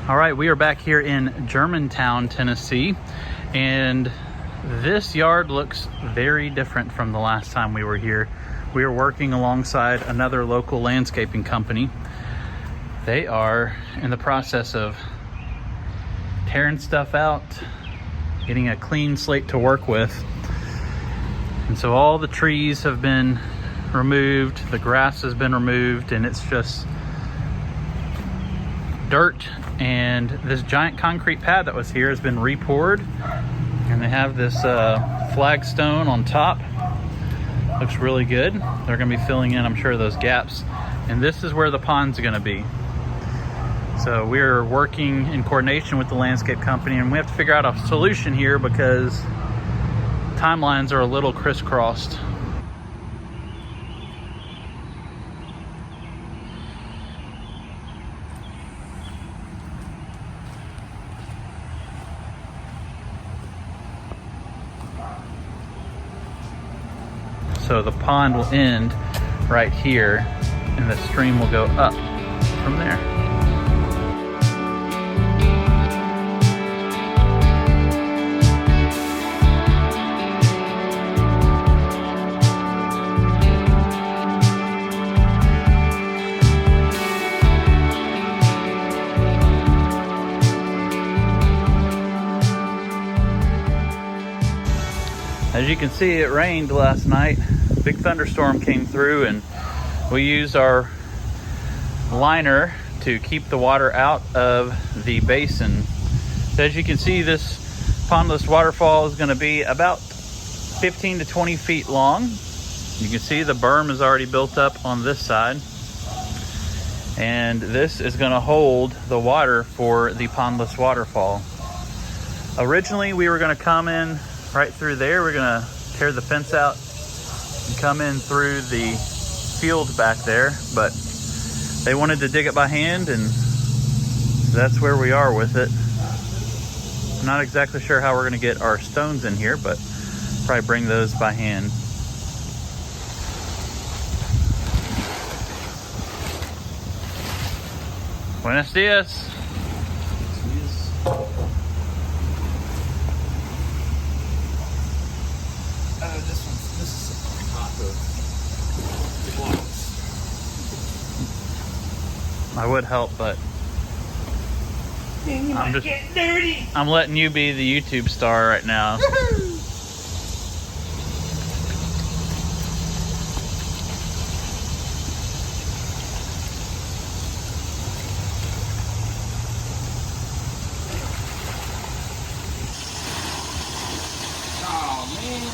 All right, we are back here in Germantown, Tennessee, and this yard looks very different from the last time we were here. We are working alongside another local landscaping company. They are in the process of tearing stuff out, getting a clean slate to work with. And so all the trees have been removed, the grass has been removed, and it's just dirt. And this giant concrete pad that was here has been re-poured, and they have this flagstone on top. Looks really good. They're going to be filling in, I'm sure, those gaps, and this is where the pond's going to be. So we're working in coordination with the landscape company, and we have to figure out a solution here because timelines are a little crisscrossed. So the pond will end right here, and the stream will go up from there. As you can see, it rained last night. Big thunderstorm came through, and we used our liner to keep the water out of the basin. So as you can see, this Pondless waterfall is going to be about 15 to 20 feet long. You can see the berm is already built up on this side, and this is going to hold the water for the Pondless waterfall. Originally, we were going to come in right through there. We're going to tear the fence out and come in through the field back there, but they wanted to dig it by hand, and that's where we are with it. I'm not exactly sure how we're going to get our stones in here, but probably bring those by hand. Buenos dias. I would help, but I'm letting you be the YouTube star right now. Oh man.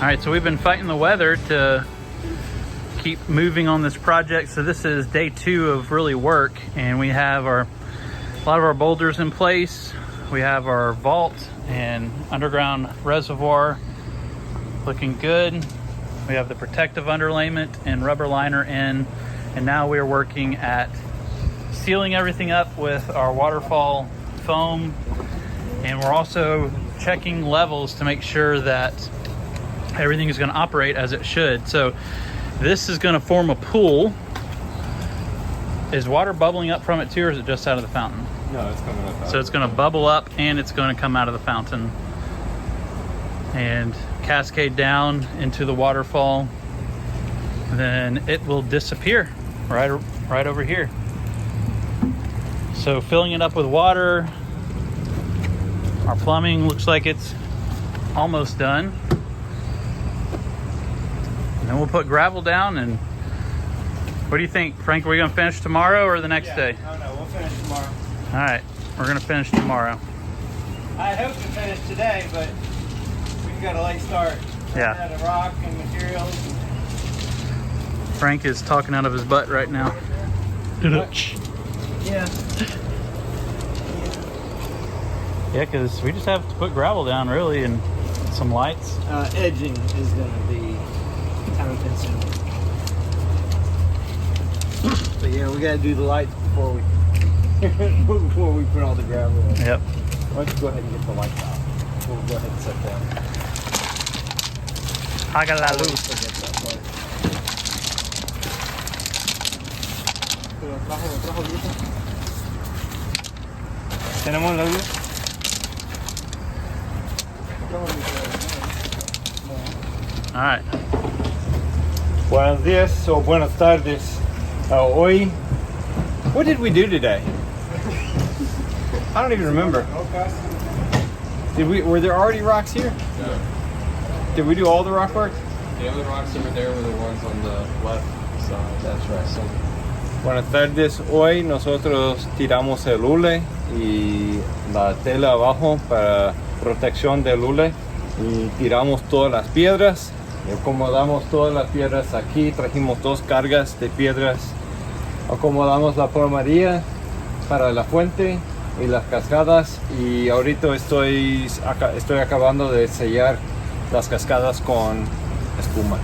All right, so we've been fighting the weather to keep moving on this project. So this is day 2 of really work, and we have a lot of our boulders in place. We have our vault and underground reservoir looking good. We have the protective underlayment and rubber liner in, and now we're working at sealing everything up with our waterfall foam, and we're also checking levels to make sure that everything is going to operate as it should. So this is going to form a pool. Is water bubbling up from it too, or is it just out of the fountain? No, it's coming up. So it's going to bubble up and it's going to come out of the fountain and cascade down into the waterfall. Then it will disappear right right over here. So filling it up with water. Our plumbing looks like it's almost done. And then we'll put gravel down. And what do you think, Frank? Are we gonna finish tomorrow or the next day? Oh no, we'll finish tomorrow. All right, we're gonna finish tomorrow. I hope to finish today, but we've got a late start. Yeah. Out of rock and materials. Frank is talking out of his butt right now. Yeah. Yeah, because we just have to put gravel down, really, and some lights. Edging is going to be time consuming. But yeah, we got to do the lights before we put all the gravel in. Yep. Why don't you go ahead and get the lights out? We'll go ahead and set down. Haga la luz. ¿Tenemos la luz? All right. Buenos días o buenas tardes. Hoy, what did we do today? I don't even remember. Were there already rocks here? No. Did we do all the rock work? The only rocks over there were the ones on the left side. That's right. So, Buenas tardes. Hoy nosotros tiramos el hule y la tela abajo para protección del hule y tiramos todas las piedras y acomodamos todas las piedras aquí. Trajimos 2 cargas de piedras. Acomodamos la plomería para la fuente y las cascadas y ahorita estoy acabando de sellar las cascadas con espuma.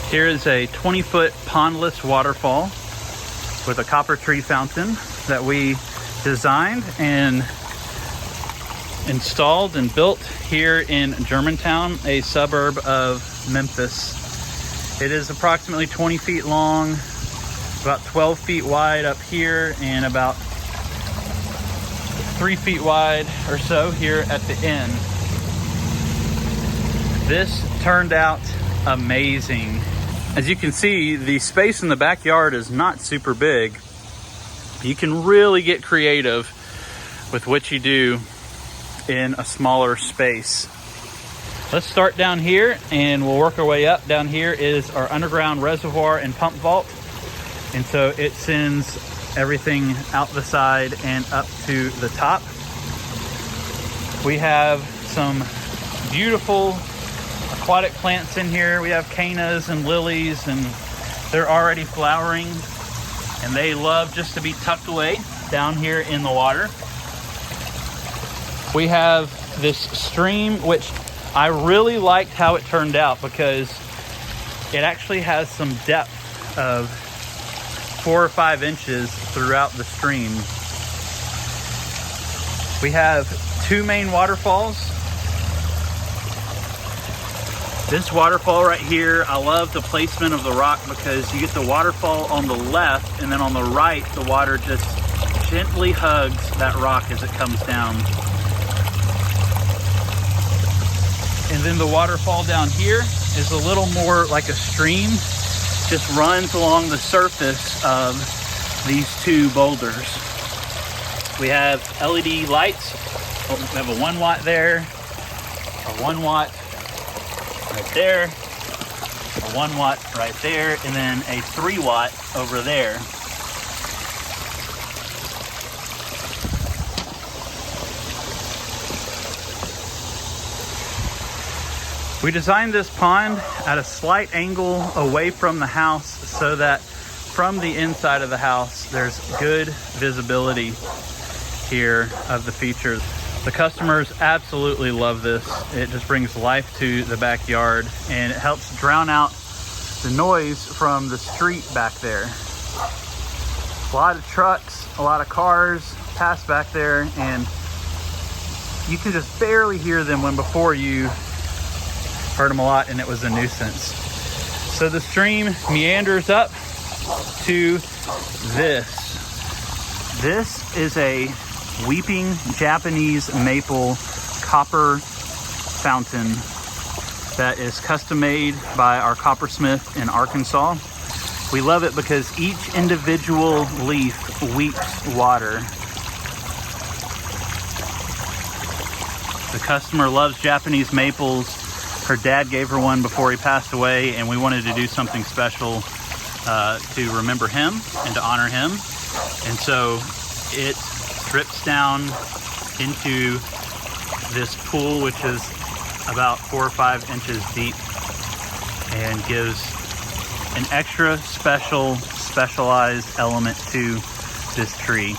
Here is a 20-foot pondless waterfall with a copper tree fountain that we designed and installed and built here in Germantown, a suburb of Memphis. It is approximately 20 feet long, about 12 feet wide up here, and about 3 feet wide or so here at the end. This turned out amazing. As you can see, the space in the backyard is not super big. You can really get creative with what you do in a smaller space. Let's start down here and we'll work our way up. Down here is our underground reservoir and pump vault. And so it sends everything out the side and up to the top. We have some beautiful aquatic plants in here. We have cannas and lilies, and they're already flowering, and they love just to be tucked away down here in the water. We have this stream, which I really liked how it turned out because it actually has some depth of 4 or 5 inches throughout the stream. We have 2 main waterfalls. This waterfall right here, I love the placement of the rock because you get the waterfall on the left, and then on the right, the water just gently hugs that rock as it comes down. And then the waterfall down here is a little more like a stream, just runs along the surface of these 2 boulders. We have LED lights. We have a 1 watt there, a 1 watt right there, a 1 watt right there, and then a 3 watt over there. We designed this pond at a slight angle away from the house so that from the inside of the house there's good visibility. here of the feature. The customers absolutely love this. It just brings life to the backyard, and it helps drown out the noise from the street back there. A lot of trucks, a lot of cars pass back there, and you can just barely hear them when before you heard them a lot and it was a nuisance. So the stream meanders up to this. This is a weeping Japanese maple copper fountain that is custom made by our coppersmith in Arkansas. We love it because each individual leaf weeps water. The customer loves Japanese maples. Her dad gave her one before he passed away, and we wanted to do something special to remember him and to honor him. And so it drips down into this pool, which is about 4 or 5 inches deep, and gives an extra specialized element to this tree.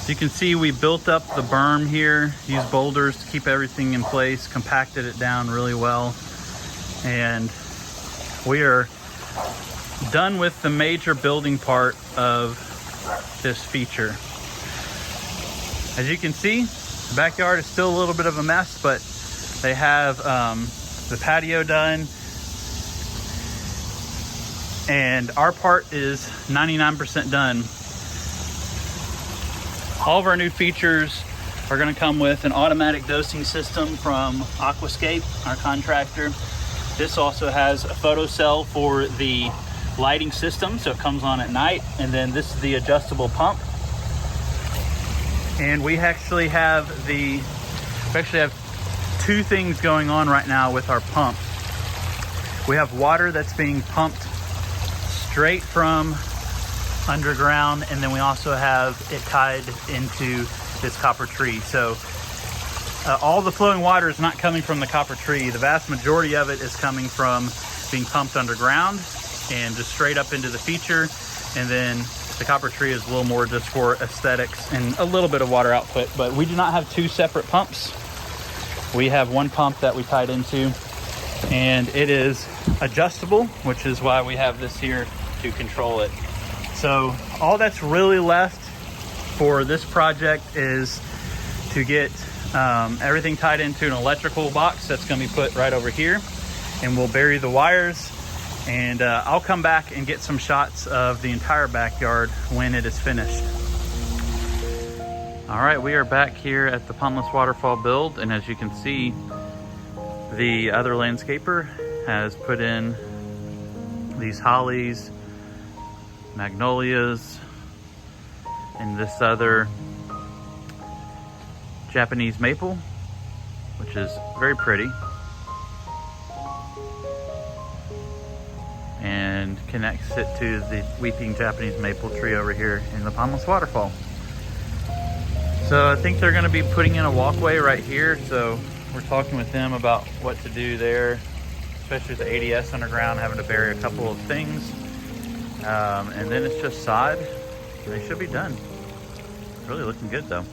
As you can see, we built up the berm here, used boulders to keep everything in place, compacted it down really well, and we are done with the major building part of this feature. As you can see, the backyard is still a little bit of a mess, but they have the patio done, and our part is 99% done. All of our new features are going to come with an automatic dosing system from Aquascape, our contractor. This also has a photo cell for the lighting system, so it comes on at night. And then this is the adjustable pump. And we actually have two things going on right now with our pump. We have water that's being pumped straight from underground, and then we also have it tied into this copper tree. So all the flowing water is not coming from the copper tree. The vast majority of it is coming from being pumped underground and just straight up into the feature. And then the copper tree is a little more just for aesthetics and a little bit of water output. But we do not have two separate pumps. We have one pump that we tied into, and it is adjustable, which is why we have this here to control it. So all that's really left for this project is to get everything tied into an electrical box that's going to be put right over here, and we'll bury the wires, and I'll come back and get some shots of the entire backyard when it is finished. All right, we are back here at the Pondless Waterfall build, and as you can see, the other landscaper has put in these hollies, magnolias, and this other Japanese maple, which is very pretty, and connects it to the weeping Japanese maple tree over here in the Pondless Waterfall. So I think they're going to be putting in a walkway right here, so we're talking with them about what to do there, especially with the ADS underground, having to bury a couple of things. And then it's just sod. They should be done. Really looking good though.